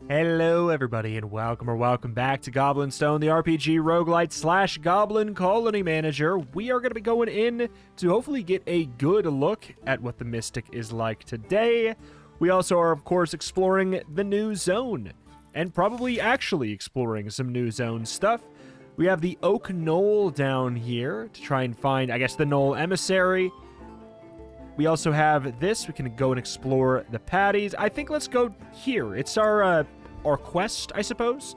Hello everybody and welcome back to Goblin Stone, the RPG roguelite slash goblin colony manager. We are going to be going in to hopefully get a good look at what the Mystic is like today. We also are of course exploring the new zone and probably actually exploring some new zone stuff. We have the Oak Knoll down here to try and find, I guess, the Knoll Emissary. We also have this. We can go and explore the patties. I think let's go here. It's our quest, I suppose.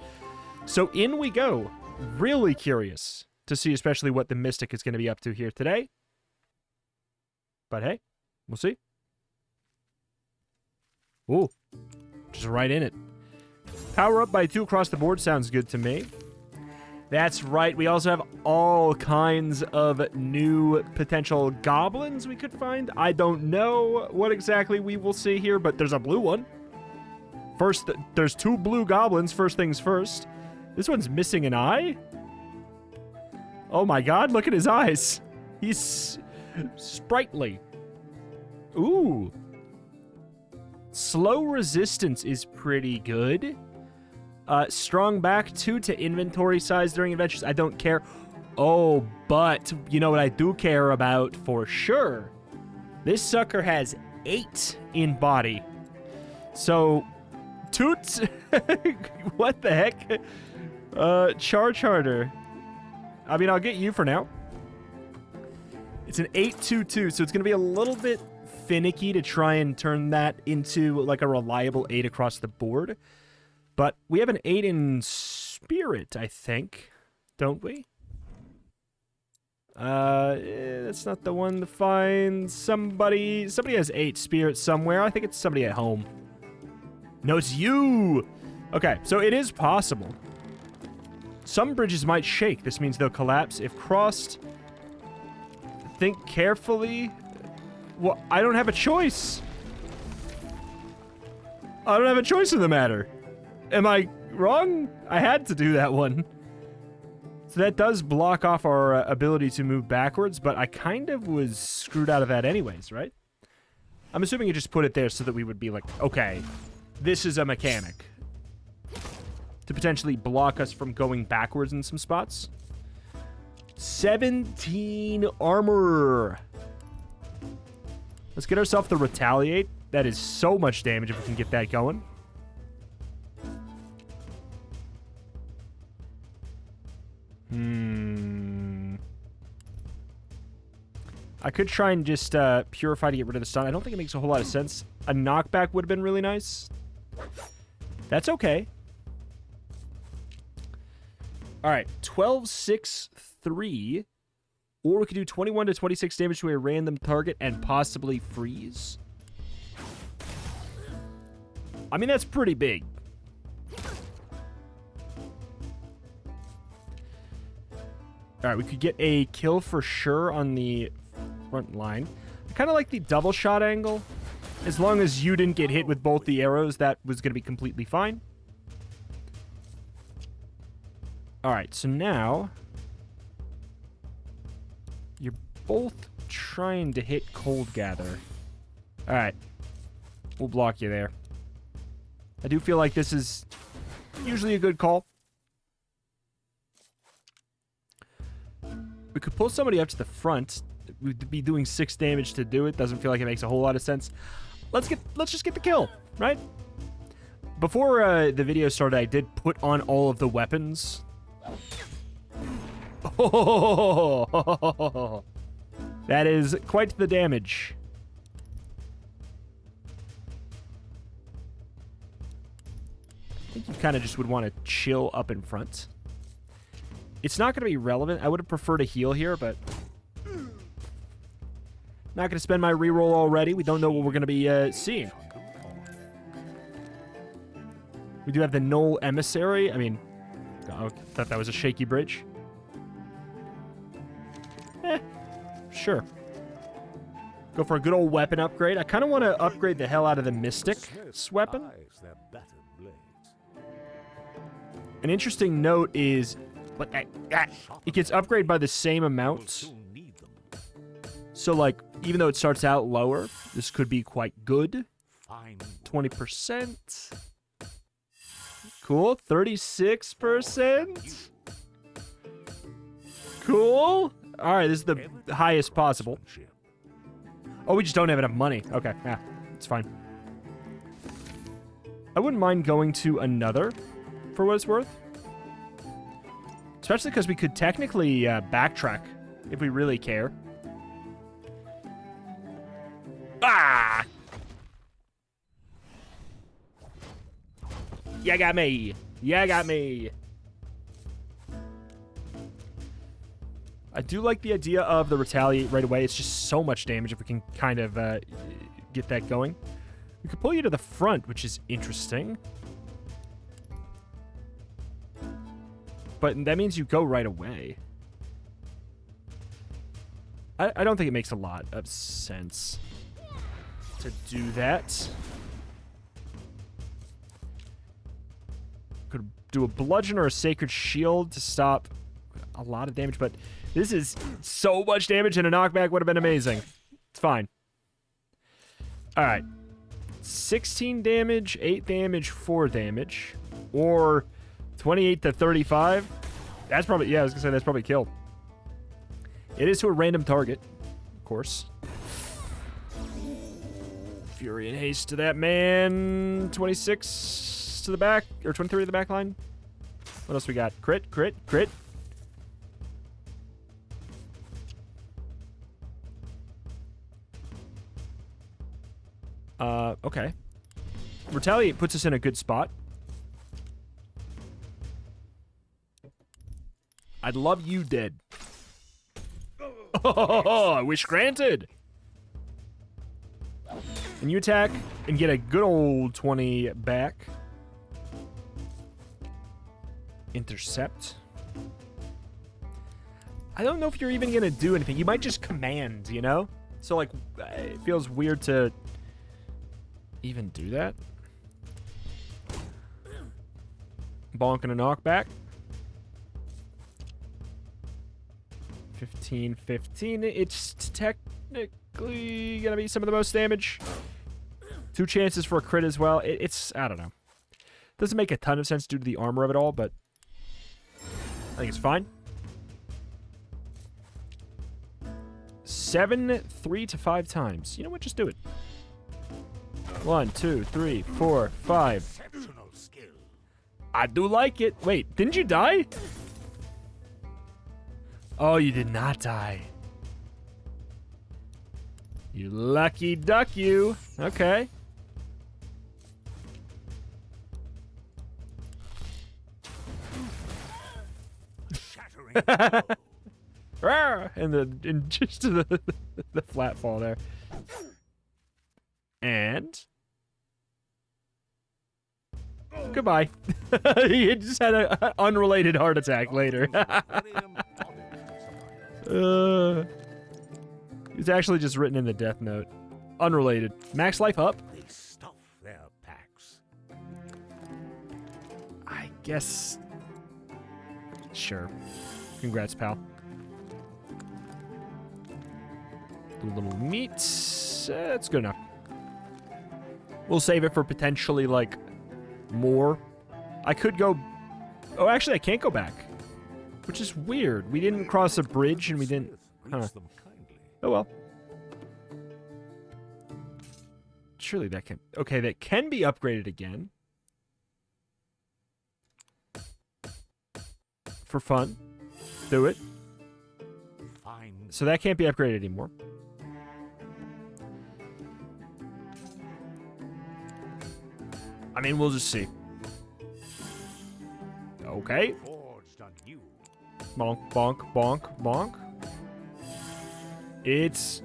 So in we go. Really curious to see especially what the Mystic is going to be up to here today. But hey, we'll see. Ooh, just right in it. Power up by 2 across the board sounds good to me. That's right. We also have all kinds of new potential goblins we could find. I don't know what exactly we will see here, but there's a blue one. First, there's 2 blue goblins, first things first. This one's missing an eye? Oh my god, look at his eyes. He's sprightly. Ooh. Slow resistance is pretty good. Strong back 2 to inventory size during adventures. I don't care. Oh, but you know what I do care about for sure? This sucker has 8 in body. So, toots. What the heck? Charge harder. I mean, I'll get you for now. It's an 8-2-2, so it's going to be a little bit finicky to try and turn that into like a reliable 8 across the board. But we have an 8 in spirit, I think, don't we? That's not the one to find. Somebody has 8 spirit somewhere. I think it's somebody at home. No, it's you! Okay, so it is possible. Some bridges might shake. This means they'll collapse if crossed. Think carefully. Well, I don't have a choice. I don't have a choice in the matter. Am I wrong? I had to do that one. So that does block off our ability to move backwards, but I kind of was screwed out of that anyways, right? I'm assuming you just put it there so that we would be like, okay, this is a mechanic to potentially block us from going backwards in some spots. 17 armor. Let's get ourselves the Retaliate. That is so much damage if we can get that going. I could try and just purify to get rid of the stun. I don't think it makes a whole lot of sense. A knockback would have been really nice. That's okay. All right, 12, 6, 3. Or we could do 21 to 26 damage to a random target and possibly freeze. I mean, that's pretty big. All right, we could get a kill for sure on the front line. I kind of like the double shot angle. As long as you didn't get hit with both the arrows, that was going to be completely fine. All right, so now you're both trying to hit Cold Gather. All right, we'll block you there. I do feel like this is usually a good call. We could pull somebody up to the front. We'd be doing 6 damage to do it. Doesn't feel like it makes a whole lot of sense. Let's just get the kill, right? Before the video started, I did put on all of the weapons. Oh, that is quite the damage. I think you kind of just would want to chill up in front. It's not going to be relevant. I would have preferred a heal here, but not going to spend my reroll already. We don't know what we're going to be seeing. We do have the Knoll Emissary. I mean, I thought that was a shaky bridge. Sure. Go for a good old weapon upgrade. I kind of want to upgrade the hell out of the Mystic's weapon. An interesting note is it gets upgraded by the same amount. So, like, even though it starts out lower, this could be quite good. 20%. Cool. 36%. Cool. All right, this is the highest possible. Oh, we just don't have enough money. Okay, yeah, it's fine. I wouldn't mind going to another for what it's worth. Especially because we could technically backtrack if we really care. Ah! You got me. You got me. I do like the idea of the retaliate right away. It's just so much damage if we can kind of get that going. We could pull you to the front, which is interesting. But that means you go right away. I don't think it makes a lot of sense to do that. Could do a bludgeon or a sacred shield to stop a lot of damage, but this is so much damage, and a knockback would have been amazing. It's fine. All right. 16 damage, 8 damage, 4 damage, or 28 to 35. That's probably, yeah, I was gonna say that's probably kill. It is to a random target, of course. Fury and haste to that man. 26 to the back, or 23 to the back line. What else we got? Crit, crit, crit. Okay. Retaliate puts us in a good spot. I'd love you dead. Oh, wish granted. And you attack and get a good old 20 back. Intercept. I don't know if you're even gonna do anything. You might just command, you know? So, like, it feels weird to even do that. Bonk and a knockback. 15, 15. It's technically gonna be some of the most damage. 2 chances for a crit as well. It's, I don't know. Doesn't make a ton of sense due to the armor of it all, but I think it's fine. 7, 3 to 5 times. You know what? Just do it. 1, 2, 3, 4, 5. I do like it. Wait, didn't you die? Oh, you did not die. You lucky duck, you. Okay. and just to the flat fall there. And goodbye. He just had an unrelated heart attack later. It's actually just written in the death note. Unrelated. Max life up? They stuff their packs. I guess. Sure. Congrats, pal. Do a little meat. That's good enough. We'll save it for potentially, like, more. I could go... Oh, actually, I can't go back. Which is weird. We didn't cross a bridge, and we didn't... Huh. Oh, well. Surely that can... Okay, that can be upgraded again. For fun. Do it. So that can't be upgraded anymore. I mean, we'll just see. Okay. Bonk, bonk, bonk, bonk. It's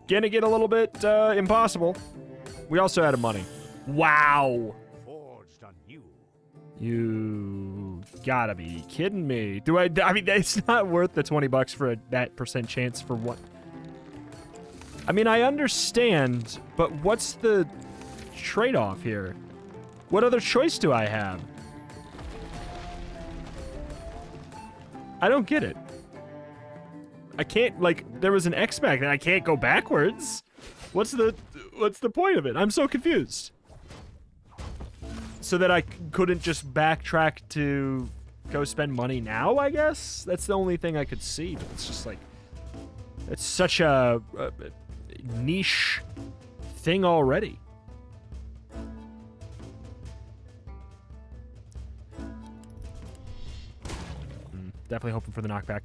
gonna get a little bit impossible. We also had money. Wow. You gotta be kidding me. I mean, it's not worth the 20 bucks for that % chance for what? I mean, I understand, but what's the trade-off here? What other choice do I have? I don't get it. I can't, like, there was an X back then. I can't go backwards. What's the point of it? I'm so confused. so that I couldn't just backtrack to go spend money now, I guess? That's the only thing I could see, but it's just like... It's such a niche thing already. Definitely hoping for the knockback.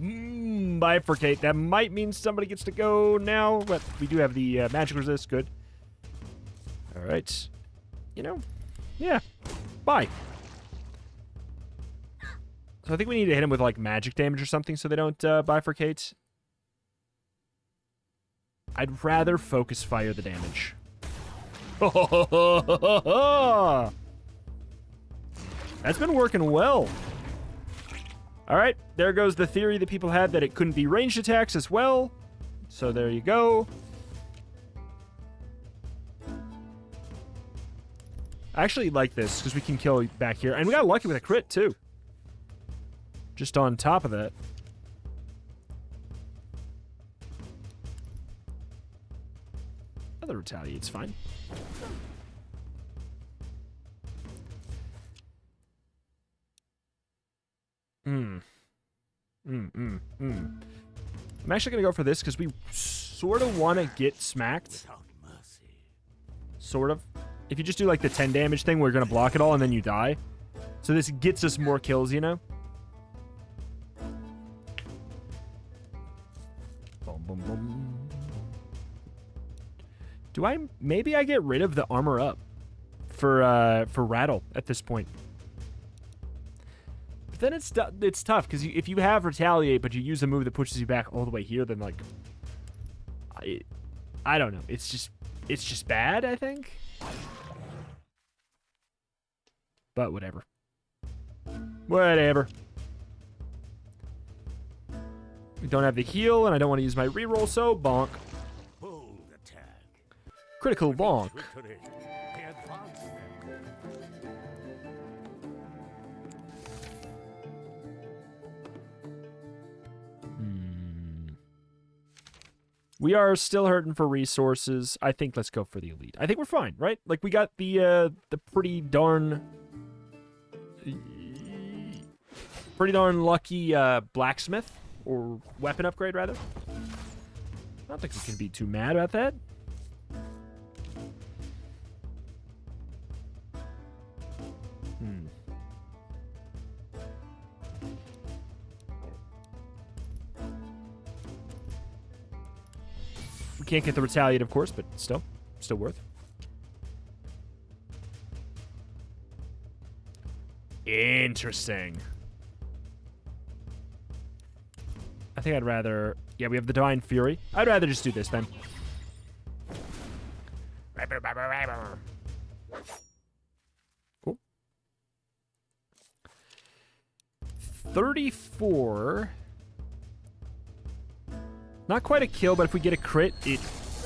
Bifurcate. That might mean somebody gets to go now, but we do have the magic resist. Good. All right. You know, yeah. Bye. So I think we need to hit him with, like, magic damage or something so they don't bifurcate. I'd rather focus fire the damage. That's been working well. All right, there goes the theory that people had that it couldn't be ranged attacks as well. So there you go. I actually like this because we can kill back here. And we got lucky with a crit, too. Just on top of that. Other retaliate's fine. I'm actually going to go for this because we sort of want to get smacked. Sort of. If you just do like the 10 damage thing, we're going to block it all and then you die. So this gets us more kills, you know? Boom, boom, boom. Do I... Maybe I get rid of the armor up for Rattle at this point. But then it's tough, because if you have Retaliate, but you use a move that pushes you back all the way here, then, like... I don't know. It's just bad, I think. But whatever. Whatever. We don't have the heal, and I don't want to use my reroll, so bonk. Critical bonk. We are still hurting for resources. I think let's go for the elite. I think we're fine, right? Like, we got the pretty darn lucky blacksmith, or weapon upgrade, rather. I don't think we can be too mad about that. We can't get the retaliate, of course, but still worth. Interesting. I think I'd rather... Yeah, we have the Divine Fury. I'd rather just do this, then. Cool. 34. Not quite a kill, but if we get a crit, it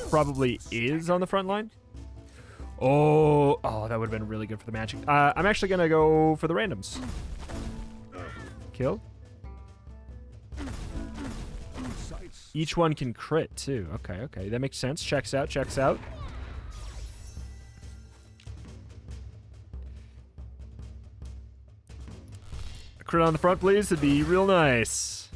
probably is on the front line. Oh, that would have been really good for the magic. I'm actually going to go for the randoms. Kill. Each one can crit, too. Okay. That makes sense. Checks out. A crit on the front, please. It'd be real nice.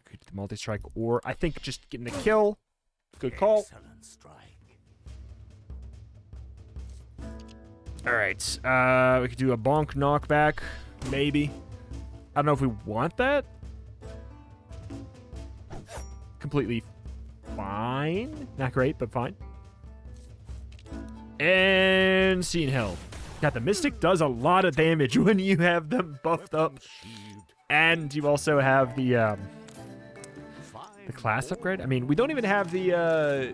Okay, the multi-strike, or I think just getting the kill. Good call. Excellent strike. All right. We could do a bonk knockback. Maybe. I don't know if we want that. Completely fine. Not great, but fine. And Seeing Hell. God, the Mystic does a lot of damage when you have them buffed up. And you also have the class upgrade. I mean, we don't even have the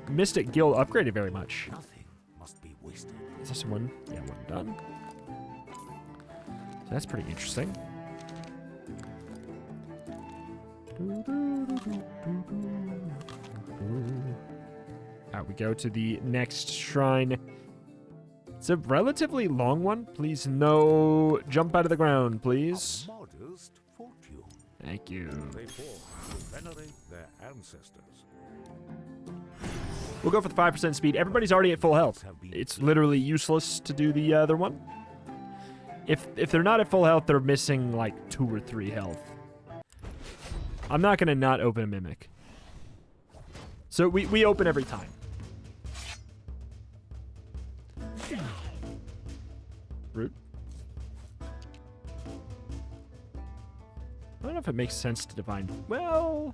Mystic Guild upgraded very much. Nothing must be wasted. Is this one? Yeah, one done. So that's pretty interesting. Out we go to the next shrine. It's a relatively long one. Please, no jump out of the ground, please. Modest fortune. Thank you. They fought to venerate their ancestors. We'll go for the 5% speed. Everybody's already at full health. It's literally useless to do the other one. If they're not at full health, they're missing like 2 or 3 health. I'm not going to not open a Mimic. So we open every time. Root. I don't know if it makes sense to divine. Well...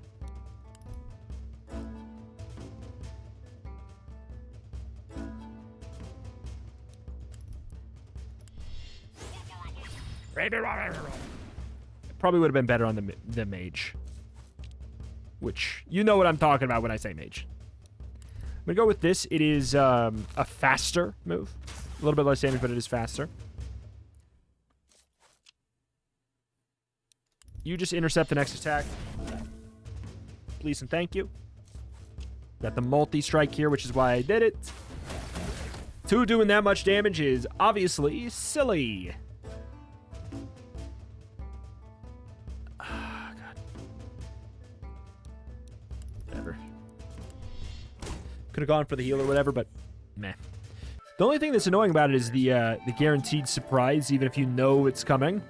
Probably would have been better on the mage. Which, you know what I'm talking about when I say mage. I'm going to go with this. It is a faster move. A little bit less damage, but it is faster. You just intercept the next attack. Please and thank you. Got the multi-strike here, which is why I did it. 2 doing that much damage is obviously silly. Ah, God. Whatever. Could have gone for the heal or whatever, but meh. The only thing that's annoying about it is the guaranteed surprise, even if you know it's coming.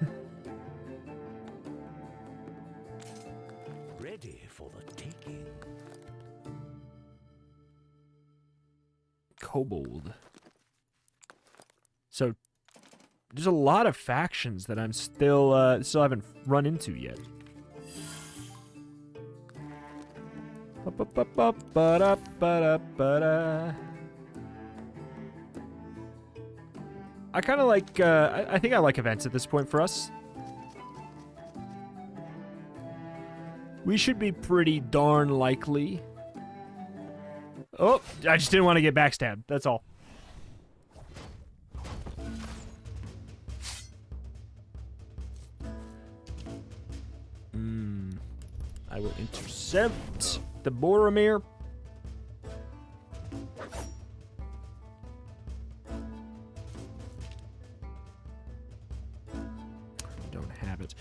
Ready for the taking. Kobold. So there's a lot of factions that I'm still haven't run into yet. I kind of like, I think I like events at this point for us. We should be pretty darn likely. Oh, I just didn't want to get backstabbed. That's all. I will intercept the Boromir. Don't have it.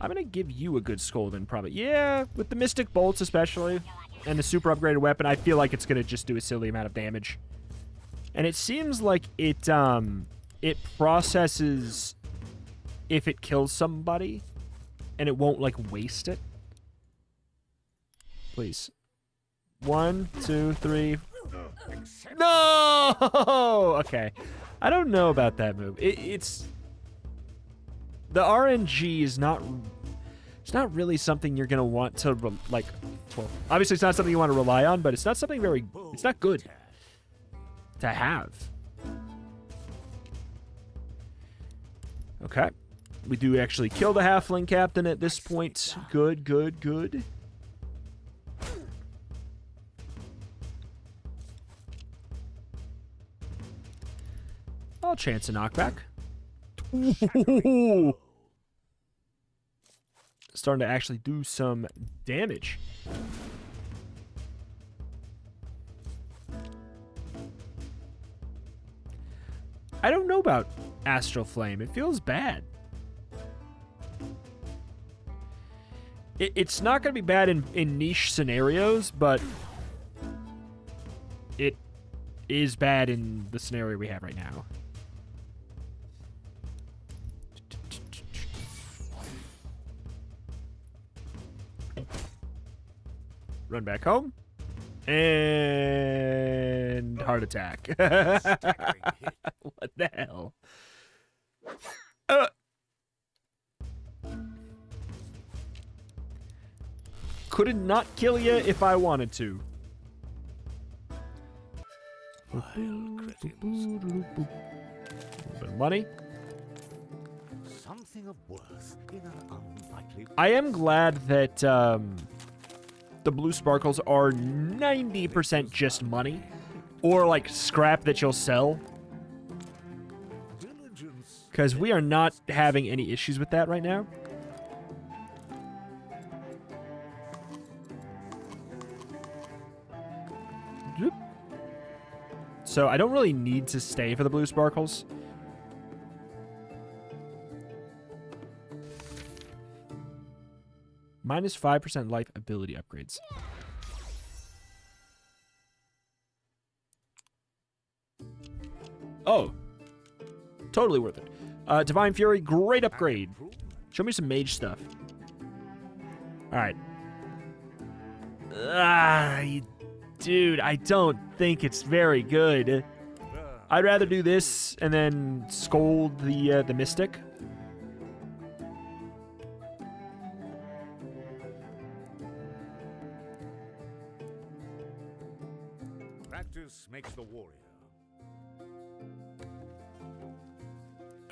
I'm going to give you a good Scolding, probably. Yeah, with the Mystic Bolts especially, and the super upgraded weapon, I feel like it's going to just do a silly amount of damage. And it seems like it processes if it kills somebody, and it won't, like, waste it. Please. 1, 2, 3. No! Okay. I don't know about that move. It's... The RNG is not... It's not really something you're going to want to, like... Well, obviously it's not something you want to rely on, but it's not something very... It's not good to have. Okay. We do actually kill the halfling captain at this point. Good, good, good. I'll chance a knockback. Ooh. Starting to actually do some damage. I don't know about Astral Flame. It feels bad. It's not going to be bad in niche scenarios, but it is bad in the scenario we have right now. Run back home. And heart attack. What the hell? Could not kill you if I wanted to. A little bit of money. Something of worth in an unlikely... I am glad that the blue sparkles are 90% just money, or like scrap that you'll sell. Because we are not having any issues with that right now. So I don't really need to stay for the blue sparkles. Minus 5% life ability upgrades. Oh. Totally worth it. Divine Fury, great upgrade. Show me some mage stuff. Alright. Dude, I don't think it's very good. I'd rather do this and then scold the mystic. Practice makes the warrior.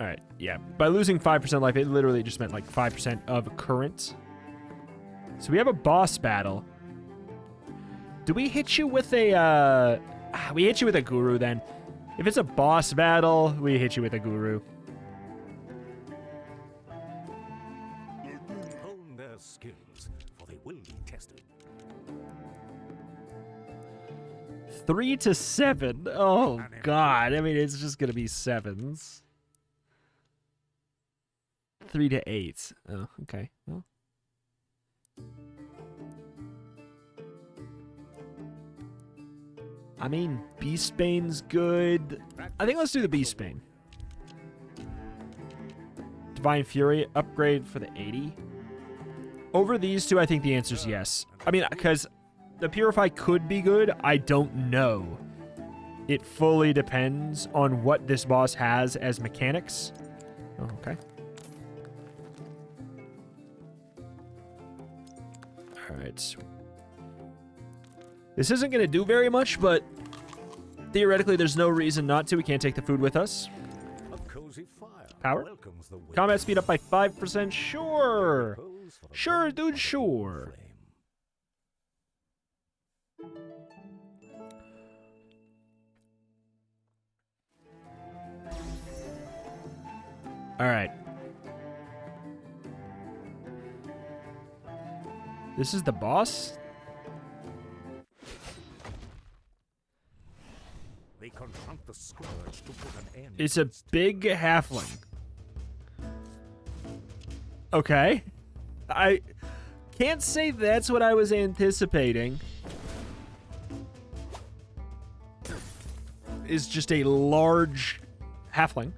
Alright, yeah. By losing 5% life, it literally just meant like 5% of current. So we have a boss battle. Do we hit you with a, we hit you with a guru then. If it's a boss battle, we hit you with a guru. Hone their skills, for they will be tested. 3 to 7. Oh, God. I mean, it's just going to be 7s. 3 to 8. Oh, okay. Well. I mean, Beastbane's good. I think let's do the Beastbane. Divine Fury, upgrade for the 80. Over these two, I think the answer is yes. I mean, because the Purify could be good. I don't know. It fully depends on what this boss has as mechanics. Oh, okay. All right. This isn't going to do very much, but theoretically, there's no reason not to. We can't take the food with us. A cozy fire Power? welcomes the wind. Combat speed up by 5%. Sure. Sure, dude, sure. All right. This is the boss? They confront the scourge to put an end. It's a big halfling. Okay. I can't say that's what I was anticipating. Is just a large halfling.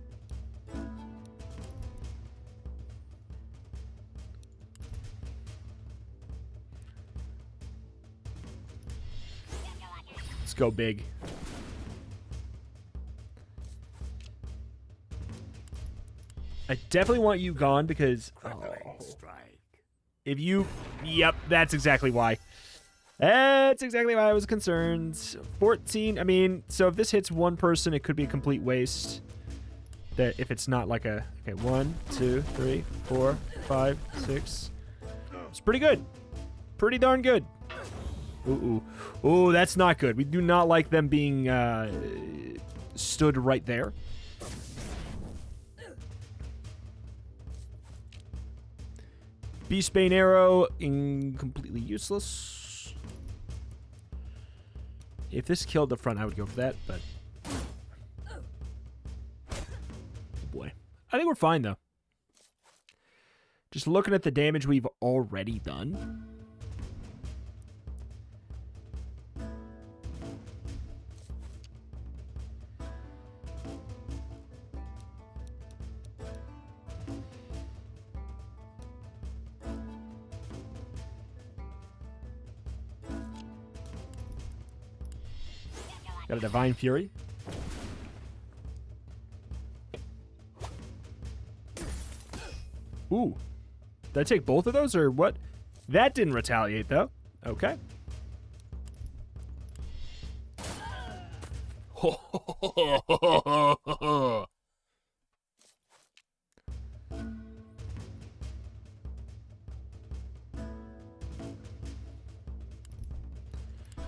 Let's go big. I definitely want you gone because if you, yep, that's exactly why. That's exactly why I was concerned. 14, I mean, so if this hits one person, it could be a complete waste. That if it's not like a, okay, 1, 2, 3, 4, 5, 6. It's pretty good. Pretty darn good. Ooh, ooh. Ooh, that's not good. We do not like them being stood right there. Beastbane arrow, completely useless. If this killed the front, I would go for that, but... Oh boy. I think we're fine, though. Just looking at the damage we've already done. Got a Divine Fury. Ooh. Did I take both of those or what? That didn't retaliate though. Okay.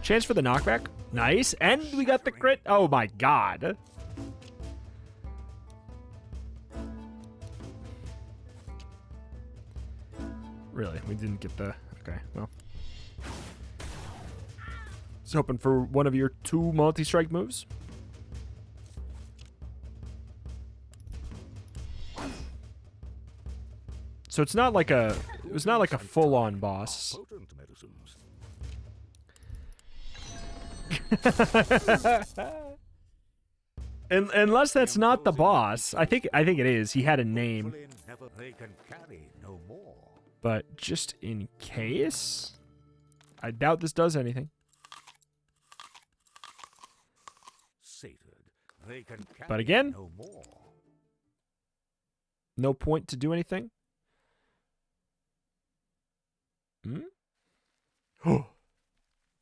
Chance for the knockback. Nice. And we got the crit. Oh my god. Really? We didn't get the... Okay, well. I was hoping for one of your 2 multi-strike moves. So it's not like a... It was not like a full-on boss. Potent medicines. Unless that's not the boss. I think it is. He had a name. They can carry no more. But just in case, I doubt this does anything. Sated, they can carry But again, no more. no point to do anything. Hmm?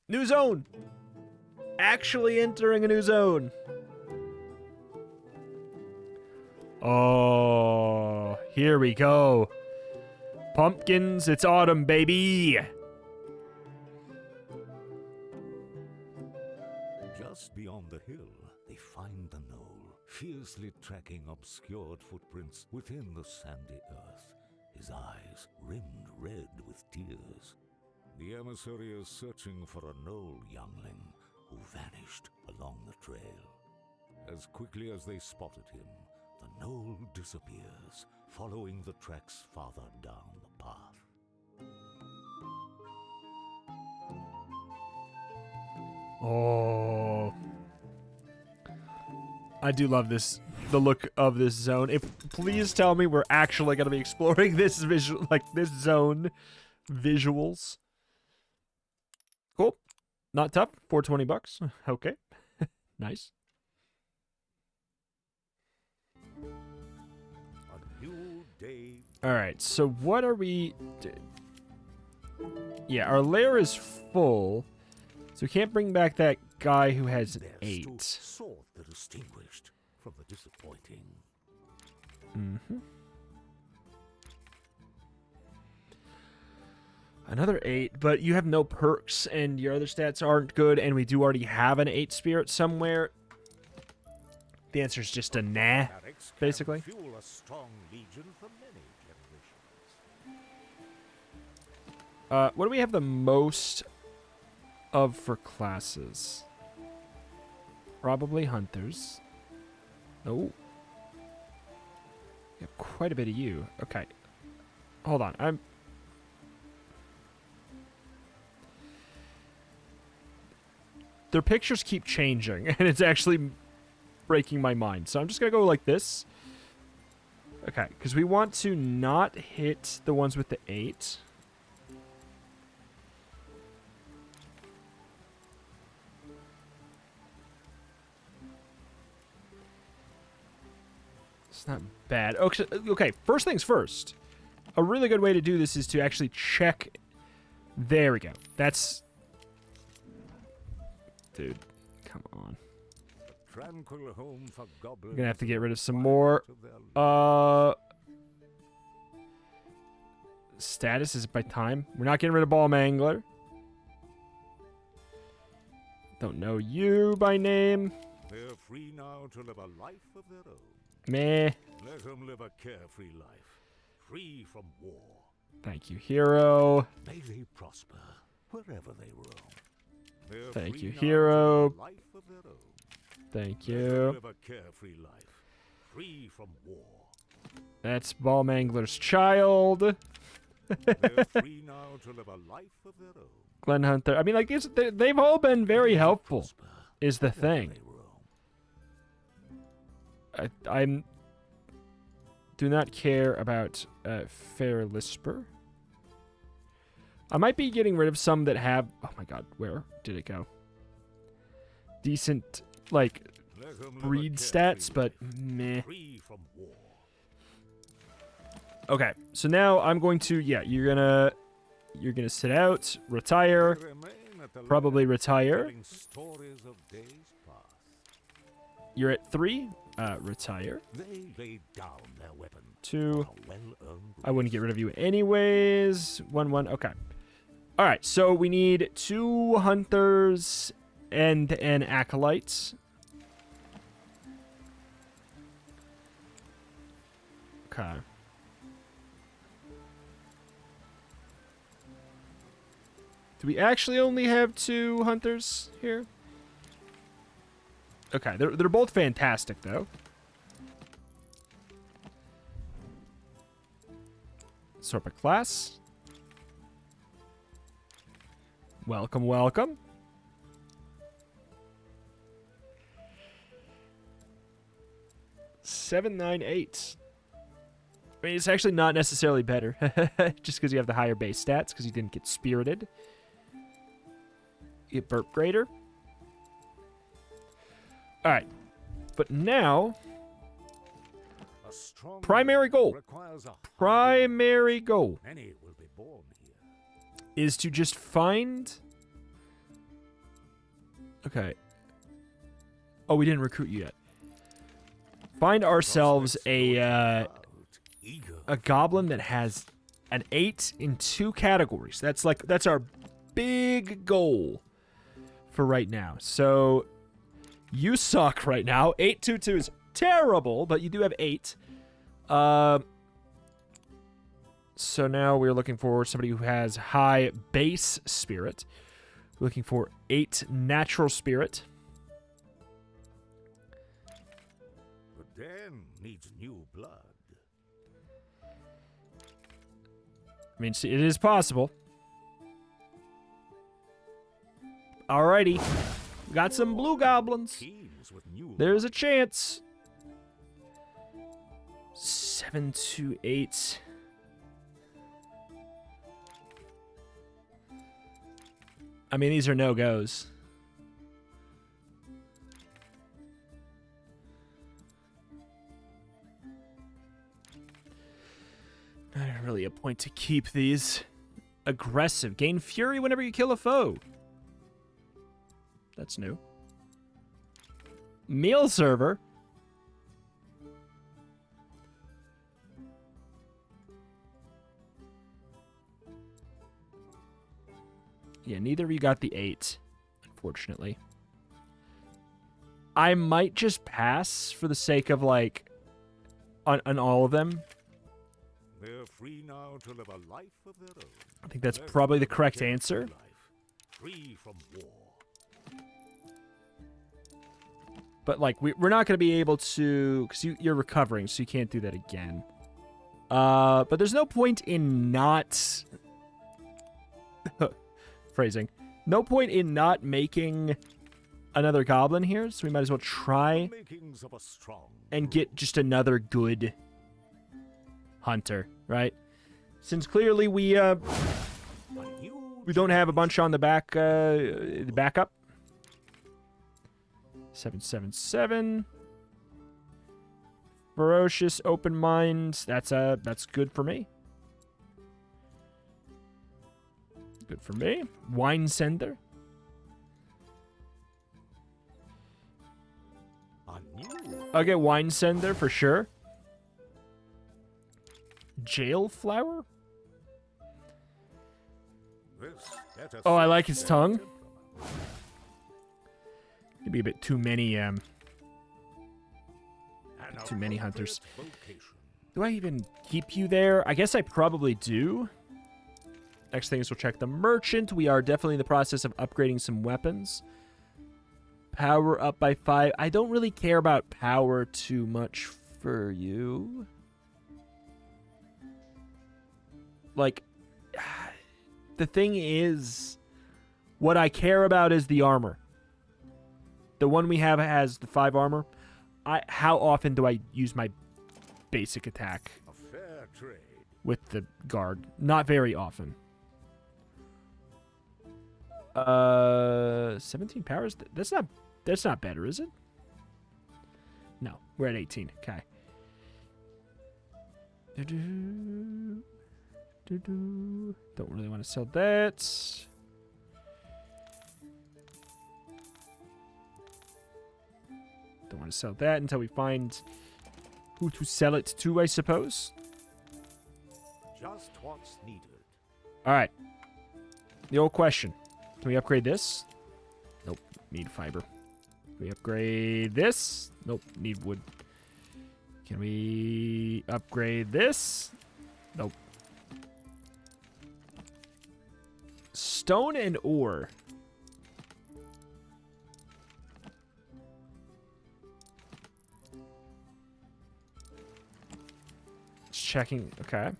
New zone! Actually entering a new zone. Oh, here we go. Pumpkins, it's autumn, baby. Just beyond the hill, they find the knoll, fiercely tracking obscured footprints within the sandy earth, his eyes rimmed red with tears. The emissary is searching for a knoll youngling who vanished along the trail. As quickly as they spotted him, the knoll disappears, following the tracks farther down the path. Oh. I do love this, the look of this zone. Please tell me we're actually going to be exploring this this zone visuals. Cool. Not tough. $420. Okay. Nice. All right. So what are we? Yeah, our lair is full, so we can't bring back that guy who has an 8. Sort the distinguished from the disappointing. Mm-hmm. Another 8, but you have no perks, and your other stats aren't good, and we do already have an 8 spirit somewhere. The answer is just a nah, basically. Fuel a strong legion for many generations. What do we have the most of for classes? Probably hunters. Oh. We have quite a bit of you. Okay. Hold on. Their pictures keep changing, and it's actually breaking my mind. So I'm just going to go like this. Okay, because we want to not hit the ones with the 8. It's not bad. Okay, first things first. A really good way to do this is to actually check. There we go. That's... Dude, come on. Tranquil home for goblins. We're gonna have to get rid of some more. Status is it by time? We're not getting rid of Ball Mangler. Don't know you by name. They're free now to live a life of their own. Meh. Let them live a carefree life, free from war. Thank you, hero. May they prosper wherever they roam. They're Thank free you, now hero. to live a life of their own. Thank Let them you. live a carefree life, free from war. That's Ball Mangler's child. They're free now to live a life of their own. Glen Hunter. I mean, like, they've all been very helpful, Prosper is the wherever thing. they roam. I'm do not care about Fair Lisper. I might be getting rid of some that have... Oh my god, where did it go? Decent, like, Let them live a breed carefree stats, but life, meh. free from war. Okay, so now I'm going to... Yeah, you're gonna sit out, retire, They remain at the probably land, retire. telling stories of days past. You're at 3, retire. They laid down their weapon 2. for a well-earned I wouldn't get rid of you anyways. 1, okay. All right, so we need 2 hunters and an acolyte. Okay. Do we actually only have 2 hunters here? Okay, they're both fantastic though. Sort by class. Welcome, welcome. 798. I mean, it's actually not necessarily better, just because you have the higher base stats, because you didn't get spirited. You get burp greater. All right, but now, primary goal. Primary goal is to just find. Okay. Oh, we didn't recruit you yet. Find ourselves a goblin that has an 8 in 2 categories. That's our big goal for right now. So you suck right now. 822 is terrible, but you do have 8. So now we're looking for somebody who has high base spirit. We're looking for 8 natural spirit. But Dan needs new blood. I mean, see, it is possible. Alrighty. We got some blue goblins. There's a chance. 7 to 8. I mean, these are no-goes. Not really a point to keep these. Aggressive. Gain fury whenever you kill a foe. That's new. Meal server. Yeah, neither of you got the 8, unfortunately. I might just pass for the sake of, like, on all of them. They're free now to live a life of their own. I think that's probably the correct answer. Free from war. But, like, we're not going to be able to... Because you're recovering, so you can't do that again. But there's no point in not... Phrasing. No point in not making another goblin here, so we might as well try and get just another good hunter, right? Since clearly we don't have a bunch on the backup. 777. Ferocious, open mind. That's good for me. Good for me. Wine sender. I'll get wine sender for sure. Jail flower. Oh, I like his tongue. Could be a bit too many hunters. Do I even keep you there? I guess I probably do. Next thing is we'll check the merchant. We are definitely in the process of upgrading some weapons. Power up by 5. I don't really care about power too much for you. Like, the thing is, what I care about is the armor. The one we have has the 5 armor. How often do I use my basic attack with the guard? Not very often. 17 powers? That's not better, is it? No, we're at 18. Okay. Don't really want to sell that. Don't want to sell that until we find who to sell it to, I suppose. Just what's needed. All right. The old question. Can we upgrade this? Nope. Need fiber. Can we upgrade this? Nope. Need wood. Can we upgrade this? Nope. Stone and ore. Just checking. Okay.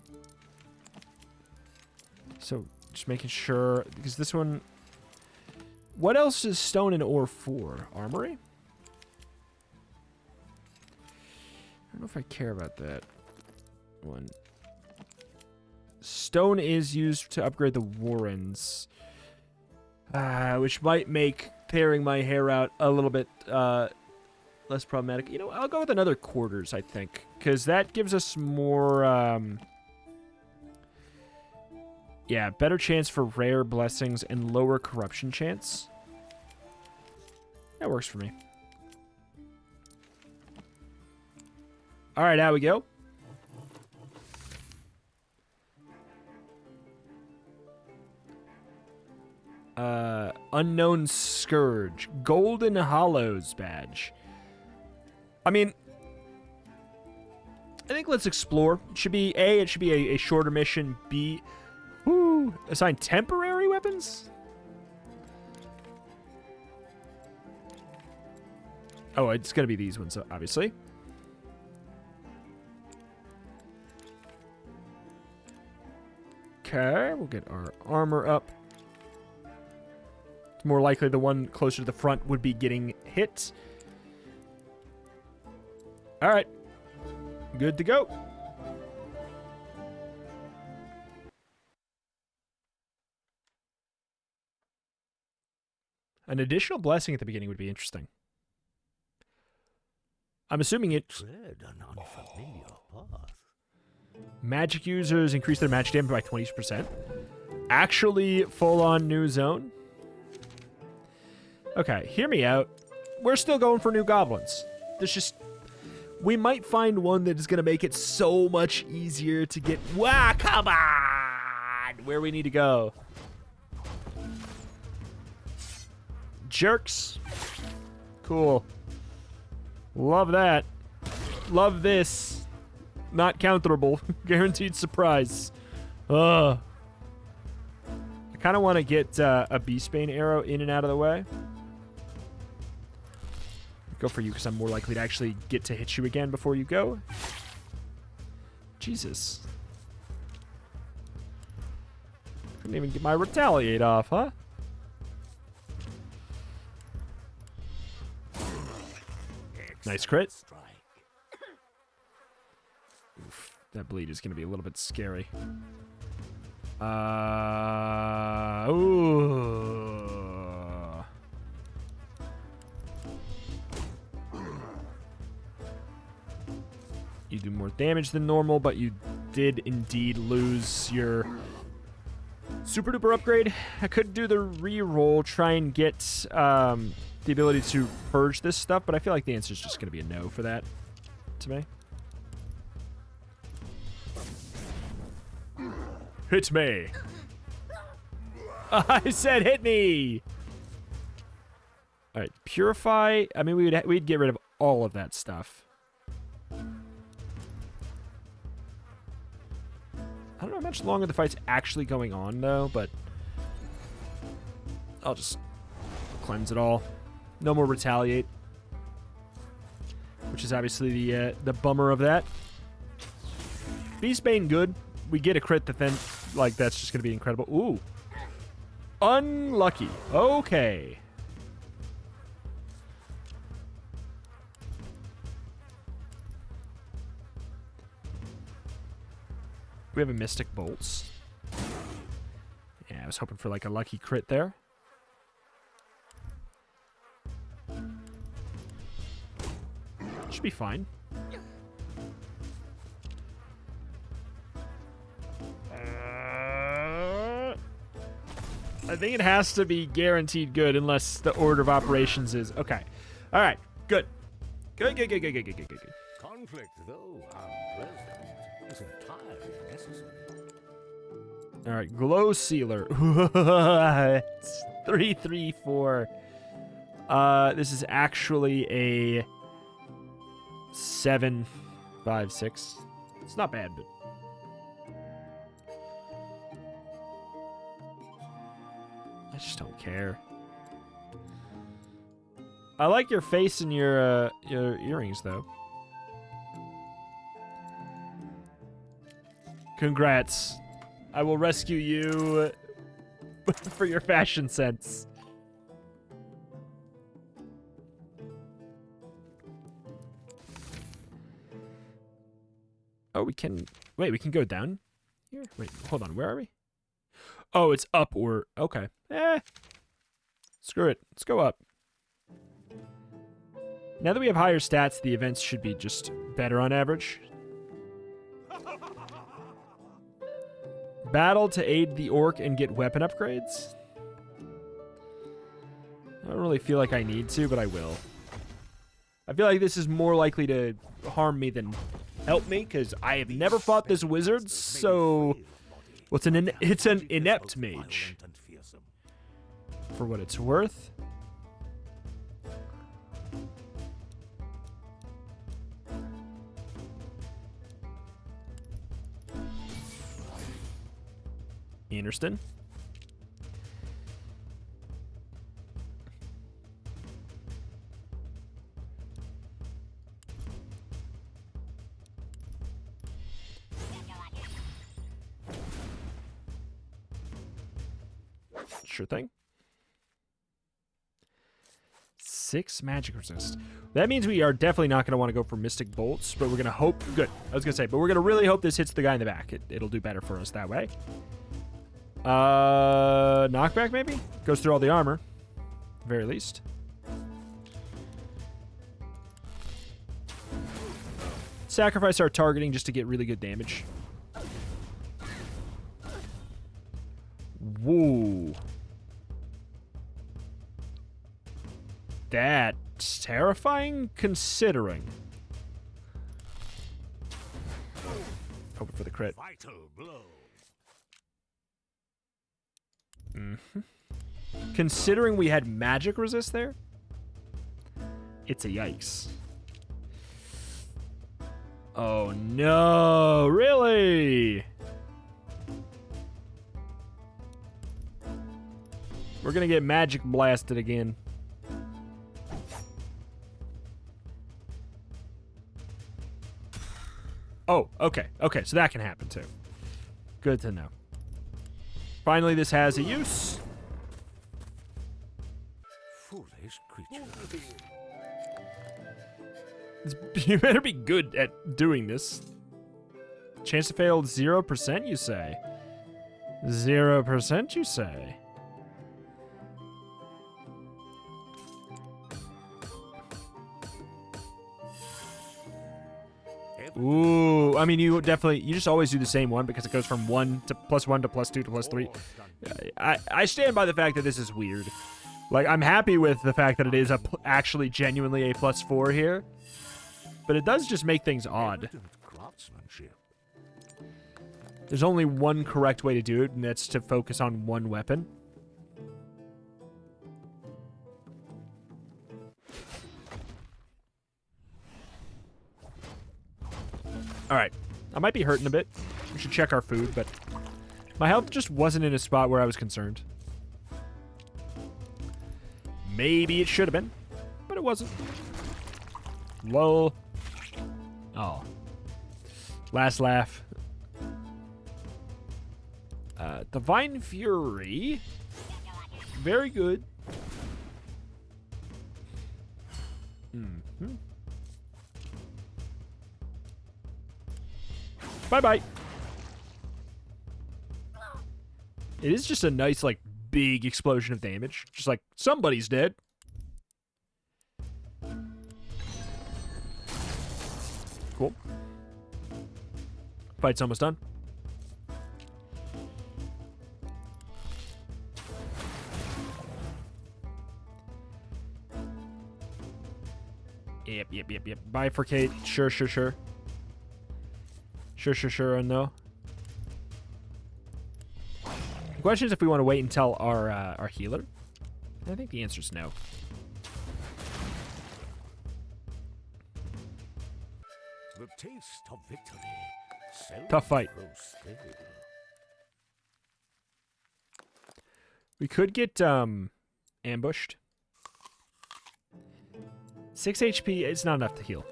So, just making sure, because this one... What else is stone and ore for? Armory? don't know if I care about that one. Stone is used to upgrade the Warrens. Which might make tearing my hair out a little bit less problematic. You know, I'll go with another quarters, I think. Because that gives us more... yeah, better chance for rare blessings and lower corruption chance. That works for me. Alright, out we go. Unknown Scourge. Golden Hollows badge. I mean, I think let's explore. It should be A, it should be a shorter mission. B, assign temporary weapons? Oh, it's gonna be these ones, obviously. Okay, we'll get our armor up. It's more likely the one closer to the front would be getting hit. All right, good to go. An additional blessing at the beginning would be interesting. I'm assuming it... Tread an unfamiliar path. Magic users increase their magic damage by 20%. Actually, full-on new zone. Okay, hear me out. We're still going for new goblins. There's just... We might find one that is going to make it so much easier to get... Wow, come on! Where we need to go. Jerks. Cool. Love that. Love this. Not counterable. Guaranteed surprise. Ugh. I kind of want to get a Beastbane arrow in and out of the way. Go for you because I'm more likely to actually get to hit you again before you go. Jesus. Couldn't even get my retaliate off, huh? Nice crit. Oof, that bleed is going to be a little bit scary. Ooh. You do more damage than normal, but you did indeed lose your super duper upgrade. I could do the re-roll, try and get the ability to purge this stuff, but I feel like the answer is just going to be a no for that to me. Hit me. I said hit me. All right, purify. I mean, we'd get rid of all of that stuff. I don't know how much longer the fight's actually going on, though, but I'll just cleanse it all. No more retaliate, which is obviously the bummer of that. Beastbane good. We get a crit that then, like, that's just going to be incredible. Ooh. Unlucky. Okay. We have a Mystic Bolts. Yeah, I was hoping for, like, a lucky crit there. Should be fine. I think it has to be guaranteed good unless the order of operations is... Okay. All right. Good. Good. Conflict, though unpleasant, is entirely necessary. All right. Glow Sealer. It's 334. This is actually a 756. It's not bad, but I just don't care. I like your face and your earrings, though. Congrats. I will rescue you for your fashion sense. Oh, we can... Wait, we can go down here? Wait, hold on. Where are we? Oh, it's up or... Okay. Screw it. Let's go up. Now that we have higher stats, the events should be just better on average. Battle to aid the orc and get weapon upgrades? I don't really feel like I need to, but I will. I feel like this is more likely to harm me than help me, because I have never fought this wizard, so... Well, it's an inept mage. For what it's worth. Interesting. Sure thing. 6 magic resist. That means we are definitely not going to want to go for Mystic Bolts, but we're going to hope... Good. I was going to say, but we're going to really hope this hits the guy in the back. It'll do better for us that way. Knockback, maybe? Goes through all the armor. At the very least. Sacrifice our targeting just to get really good damage. Whoa. That's terrifying, considering. Hoping for the crit. Considering we had magic resist there, it's a yikes. Oh no, really? We're gonna get magic blasted again. Oh, okay. Okay, so that can happen too. Good to know. Finally, this has a use. Foolish creatures. You better be good at doing this. Chance to fail 0%, you say? 0%, you say? Ooh, I mean, you just always do the same one because it goes from +1 to +2 to +2 to +3. I stand by the fact that this is weird. Like, I'm happy with the fact that it is actually genuinely a +4 here, but it does just make things odd. There's only one correct way to do it, and that's to focus on one weapon. Alright, I might be hurting a bit. We should check our food, but my health just wasn't in a spot where I was concerned. Maybe it should have been, but it wasn't. Lol. Oh. Last laugh. Divine Fury. Very good. Mm-hmm. Bye-bye. It is just a nice, like, big explosion of damage. Just like, somebody's dead. Cool. Fight's almost done. Yep. Bifurcate. Sure. Sure, and no. The question is if we want to wait until our healer. I think the answer is no. The taste of victory. Tough fight. We could get ambushed. 6 HP, it's not enough to heal.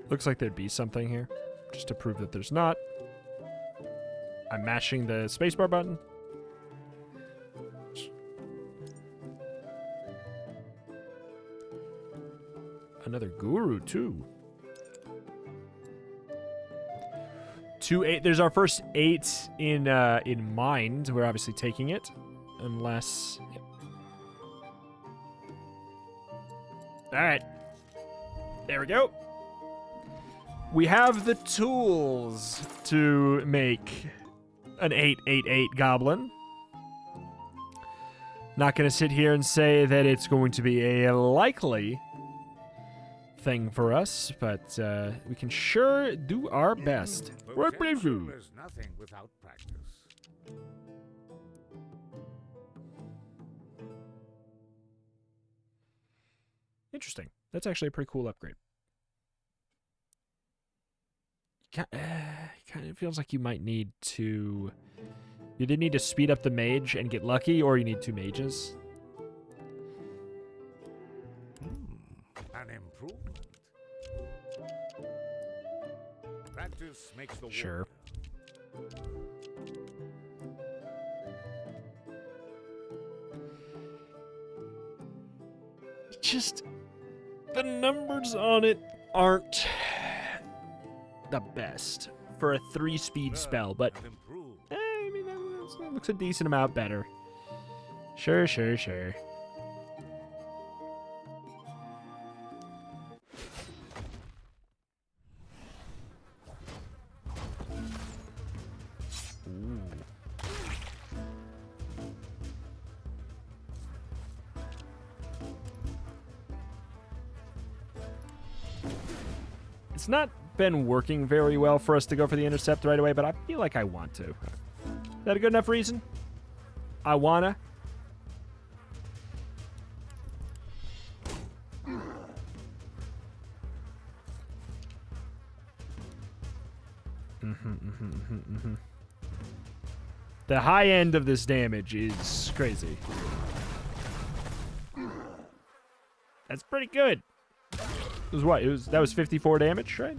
Looks like there'd be something here, just to prove that there's not. I'm mashing the spacebar button. Another guru, too. 2 8. There's our first 8 in mind. We're obviously taking it. Unless... Yep. Alright. There we go. We have the tools to make an 8/8/8 goblin. Not going to sit here and say that it's going to be a likely thing for us, but we can sure do our best. Potential is nothing without practice. Interesting. That's actually a pretty cool upgrade. Kind of feels like you might need to... You did need to speed up the mage and get lucky, or you need 2 mages. An improvement. Practice makes the Sure. Just the numbers on it aren't the best for a 3-speed spell, but I mean, that looks a decent amount better. Sure. It's not been working very well for us to go for the intercept right away, but I feel like I want to. Is that a good enough reason? I wanna. The high end of this damage is crazy. That's pretty good. It was what? That was 54 damage, right?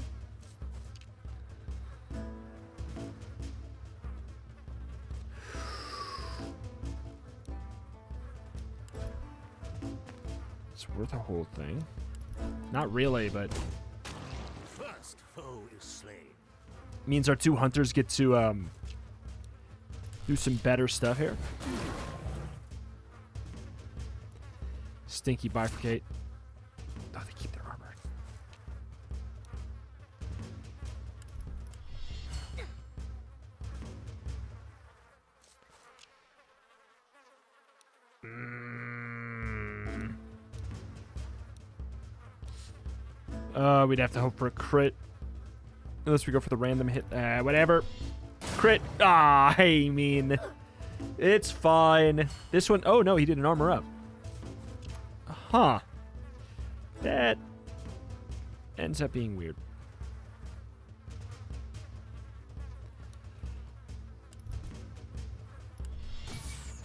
It's worth a whole thing. Not really, but First foe is slain. Means our 2 hunters get to do some better stuff here. Stinky bifurcate. Oh, they keep their armor. We'd have to hope for a crit. Unless we go for the random hit. Whatever. Crit. Ah, I mean, it's fine. This one, oh no, he did an armor up. Huh. That ends up being weird.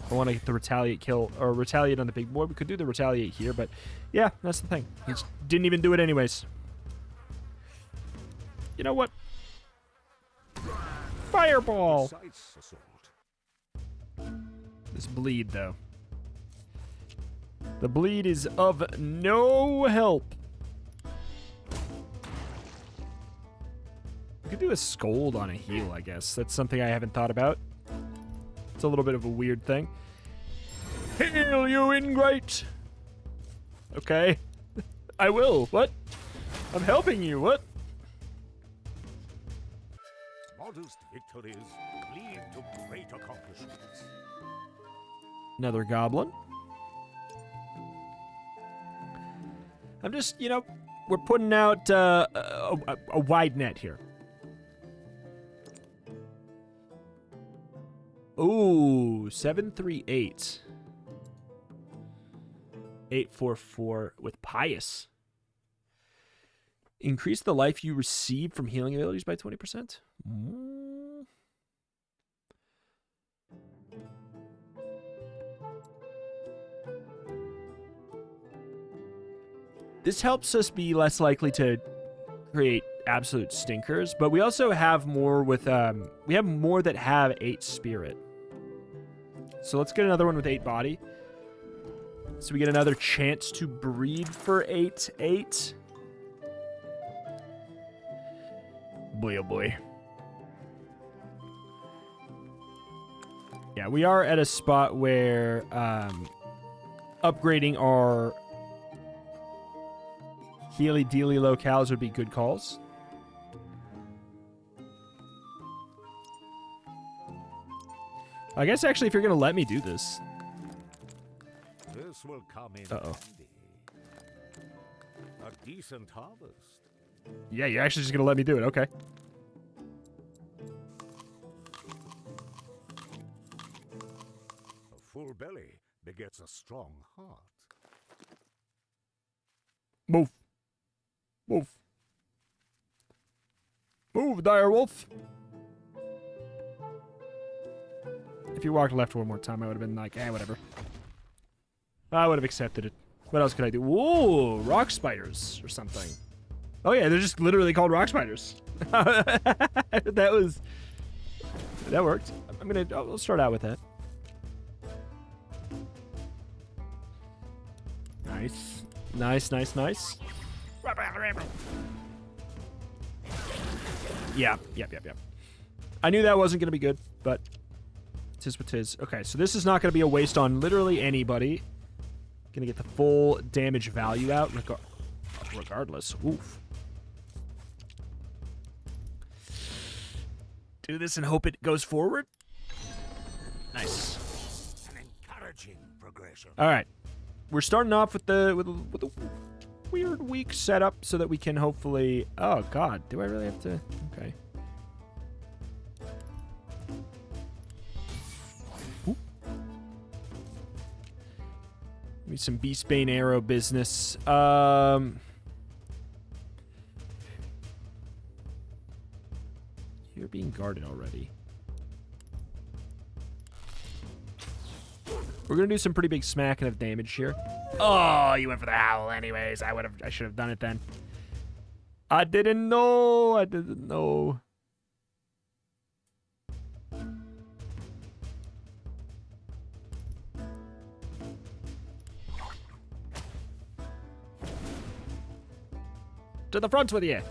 I want to get the retaliate kill, or retaliate on the big boy. We could do the retaliate here, but yeah, that's the thing. He just didn't even do it anyways. You know what? Fireball! This bleed, though. The bleed is of no help. We could do a scold on a heal, I guess. That's something I haven't thought about. It's a little bit of a weird thing. Heal, you ingrate! Okay. I will. What? I'm helping you. What? Modest victories lead to great accomplishments. Another goblin. I'm just, you know, we're putting out a wide net here. Ooh, 738. 844 with Pious. Increase the life you receive from healing abilities by 20%. This helps us be less likely to create absolute stinkers, but we also have more with we have more that have 8 spirit. So let's get another one with 8 body. So we get another chance to breed for 8/8. Boy, oh boy. Yeah, we are at a spot where upgrading our healy-dealy locales would be good calls. I guess, actually, if you're going to let me do this. This will come in Uh-oh. handy. A decent harvest. Yeah, you're actually just going to let me do it. Okay. A full belly begets a strong heart. Move. Move. Move, dire wolf. If you walked left one more time, I would have been like, eh, whatever. I would have accepted it. What else could I do? Ooh, rock spiders or something. Oh yeah, they're just literally called rock spiders. That worked. I'll start out with that. Nice. Nice, nice, nice. Yeah. I knew that wasn't going to be good, but tis what tis. Okay, so this is not going to be a waste on literally anybody. Going to get the full damage value out regardless. Oof. Do this and hope it goes forward. Nice. An encouraging progression. All right. We're starting off with the weird weak setup so that we can hopefully... Oh, God. Do I really have to... Okay. Oop. Maybe some Beastbane arrow business. You're being guarded already. We're gonna do some pretty big smacking of damage here. Oh, you went for the howl anyways. I should have done it then. I didn't know. To the front with you.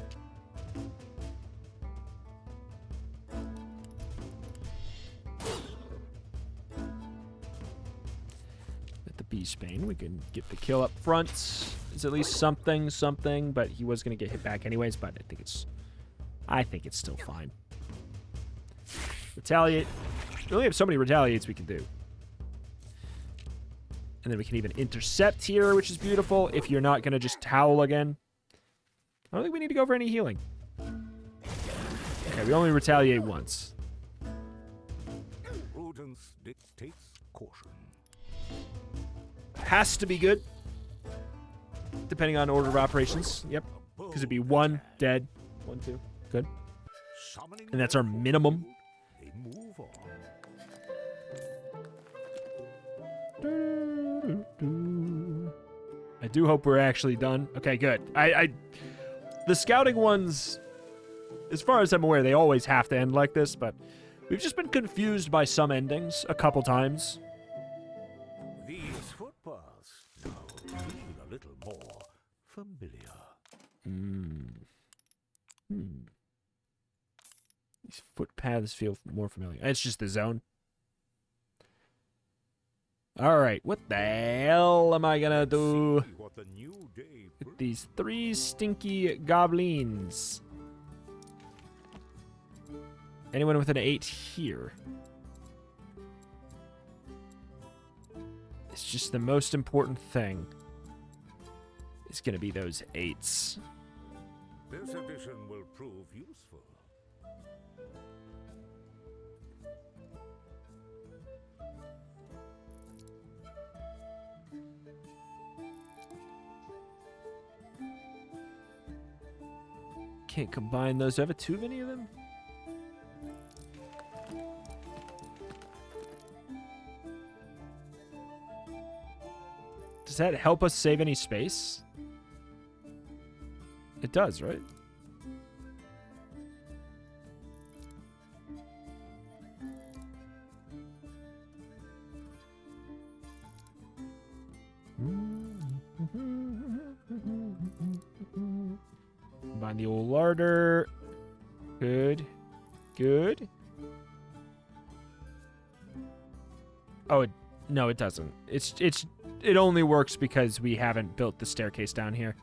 Beastbane, we can get the kill up front. It's at least something, but he was going to get hit back anyways, but I think it's still fine. Retaliate. We only have so many retaliates we can do. And then we can even intercept here, which is beautiful, if you're not going to just howl again. I don't think we need to go for any healing. Okay, we only retaliate once. Prudence dictates caution. Has to be good. Depending on order of operations. Yep. Because it'd be 1 dead. 1, 2. Good. And that's our minimum. They move on. I do hope we're actually done. Okay, good. The scouting ones, as far as I'm aware, they always have to end like this, but we've just been confused by some endings a couple times. These footpaths now feel a little more familiar. These footpaths feel more familiar. It's just the zone. All right, what the hell am I gonna do with these 3 stinky goblins? Anyone with an 8 here? It's just the most important thing. It's gonna be those 8s. This addition will prove useful. Can't combine those. Do I have too many of them? Does that help us save any space? It does, right? Combine the old larder. Good. Good. Oh, no, it doesn't. It only works because we haven't built the staircase down here.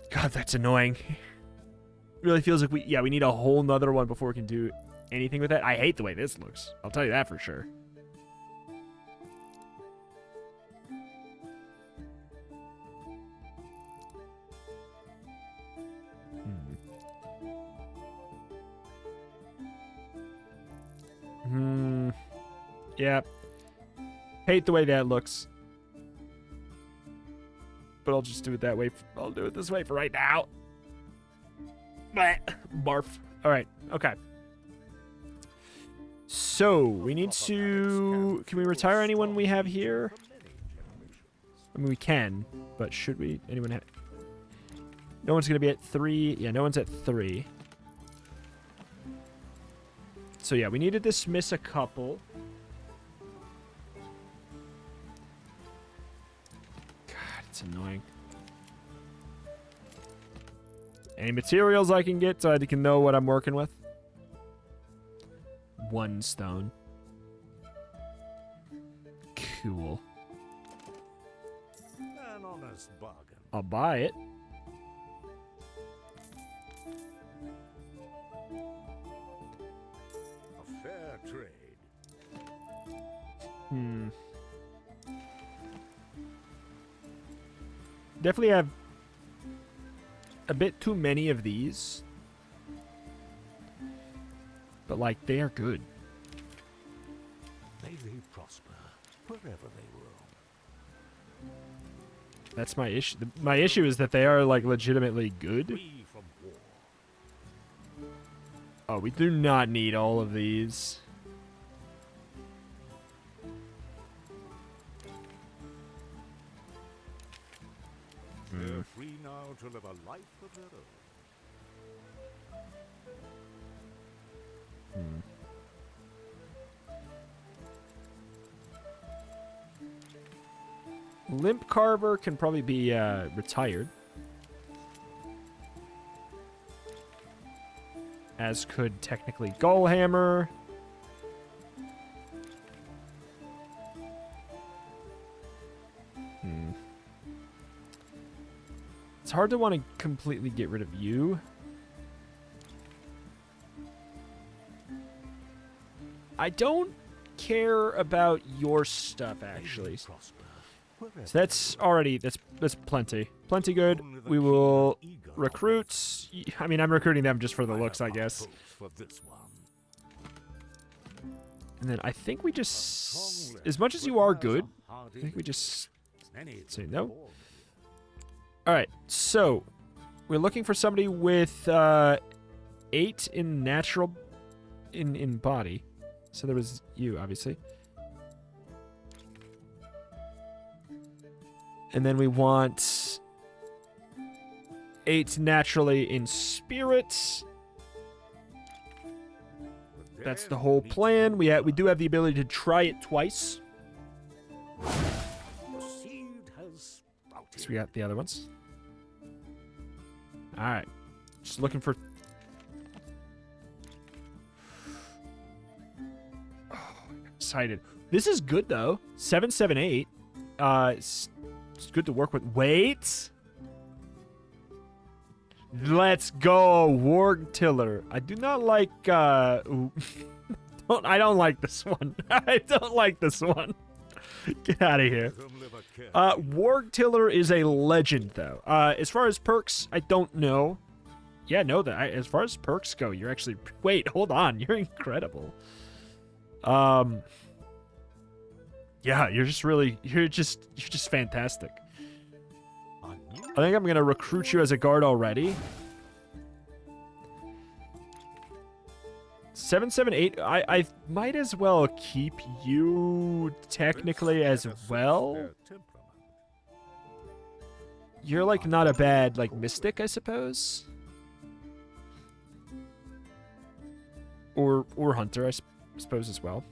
God, that's annoying. Really feels like we need a whole nother one before we can do anything with that. I hate the way this looks. I'll tell you that for sure. Yeah. Hate the way that looks. But I'll just do it that way. I'll do it this way for right now. Barf. All right. Okay. So, we need to... Can we retire anyone we have here? I mean, we can. But should we? Anyone have... No one's going to be at 3. Yeah, no one's at 3. So, yeah, we need to dismiss a couple. God, it's annoying. Any materials I can get so I can know what I'm working with? 1 stone. Cool. An honest bargain. I'll buy it. A fair trade. Definitely have a bit too many of these. But, like, they are good. May they prosper wherever they roam. That's my issue. My issue is that they are, like, legitimately good. Free from war. Oh, we do not need all of these. They're free now to live a life of their own. Limp Carver can probably be retired. As could technically Gullhammer. It's hard to want to completely get rid of you. I don't care about your stuff, actually. So that's already, that's plenty. Plenty good. We will recruit. I mean, I'm recruiting them just for the looks, I guess. And then I think we just, as much as you are good, I think we just say no. All right, so we're looking for somebody with 8 in natural, in body. So there was you, obviously. And then we want 8 naturally in spirit. That's the whole plan. We do have the ability to try it twice. So we got the other ones. All right, just looking for. Oh, excited. This is good though. 778. It's good to work with. Wait. Let's go, Warg Tiller. I do not like. I don't like this one. I don't like this one. Get out of here. Warg Tiller is a legend, though. As far as perks, I don't know. Yeah, no, as far as perks go, you're actually... Wait, hold on. You're incredible. Yeah, you're just really... You're just fantastic. I think I'm going to recruit you as a guard already. 778. I might as well keep you technically as well. You're like not a bad like mystic, I suppose. Or hunter, I suppose as well.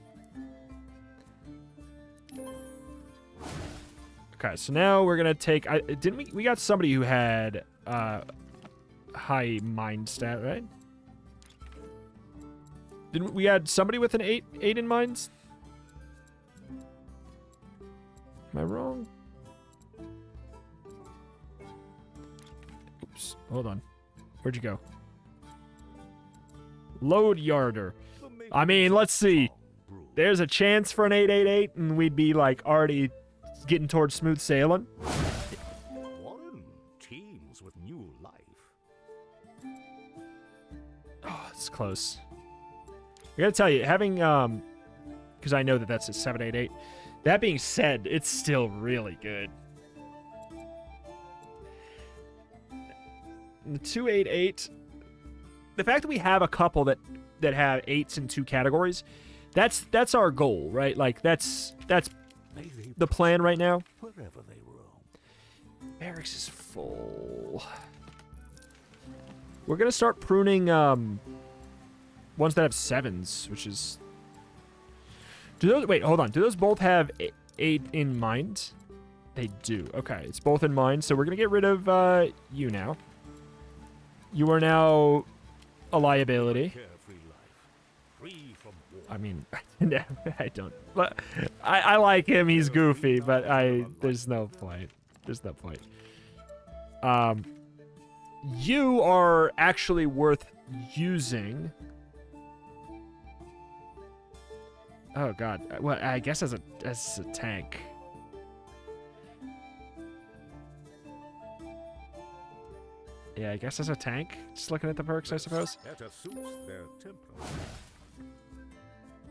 Okay, so now we're gonna take. Didn't we? We got somebody who had high mind stat, right? Didn't we had somebody with an 8 in minds? Am I wrong? Oops. Hold on. Where'd you go? Load yarder. I mean, let's see. There's a chance for an 888, and we'd be like already getting towards smooth sailing. One teams with new life. Oh, it's close. I gotta tell you, having because I know that that's a 788. That being said, it's still really good. The 288. The fact that we have a couple that have 8s in 2 categories, that's our goal, right? Like that's the plan right now. Wherever they roam. Barracks is full. We're gonna start pruning ones that have 7s, which is. Do those? Wait, hold on. Do those both have 8 in mind? They do. Okay, it's both in mind. So we're gonna get rid of you now. You are now a liability. I mean, I don't. But I like him. He's goofy, but there's no point. There's no point. You are actually worth using. Oh God. Well, I guess as a tank. Yeah, I guess as a tank. Just looking at the perks, I suppose.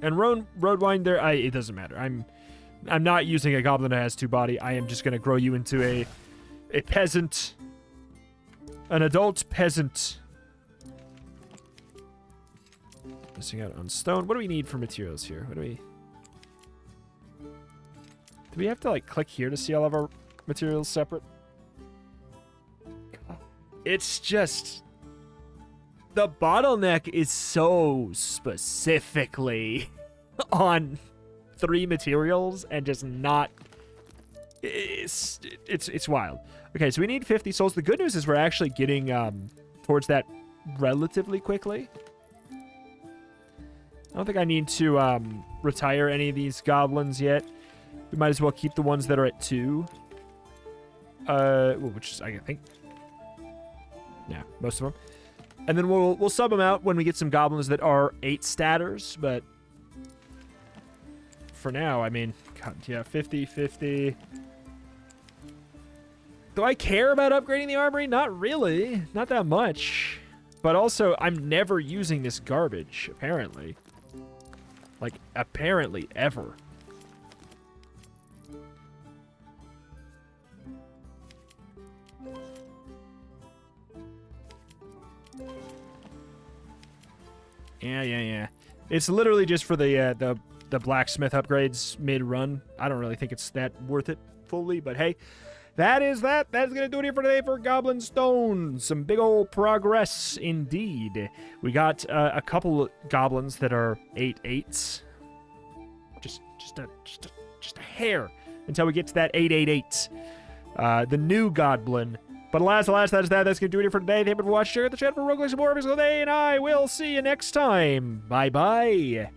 And Roadwind there, it doesn't matter. I'm not using a goblin that has 2 body. I am just gonna grow you into a peasant. An adult peasant. Missing out on stone. What do we need for materials here? What do we have to like click here to see all of our materials separate? It's just the bottleneck is so specifically on 3 materials and just not. It's wild. Okay, so we need 50 souls. The good news is we're actually getting towards that relatively quickly. I don't think I need to retire any of these goblins yet. We might as well keep the ones that are at 2. Which is, I think, yeah, most of them. And then we'll sub them out when we get some goblins that are 8 statters. But for now, I mean, God, yeah, 50. Do I care about upgrading the armory? Not really. Not that much. But also, I'm never using this garbage, apparently. Like, apparently, ever. Yeah. It's literally just for the blacksmith upgrades mid-run. I don't really think it's that worth it fully, but hey. That is that. That's going to do it here for today for Goblin Stone. Some big old progress indeed. We got a couple goblins that are 8/8s. Just a hair until we get to that 8/8. The new Goblin. But alas, that is that. That's going to do it here for today. Thank you for watching. Share the chat for Roguelite some more every single day, and I will see you next time. Bye-bye.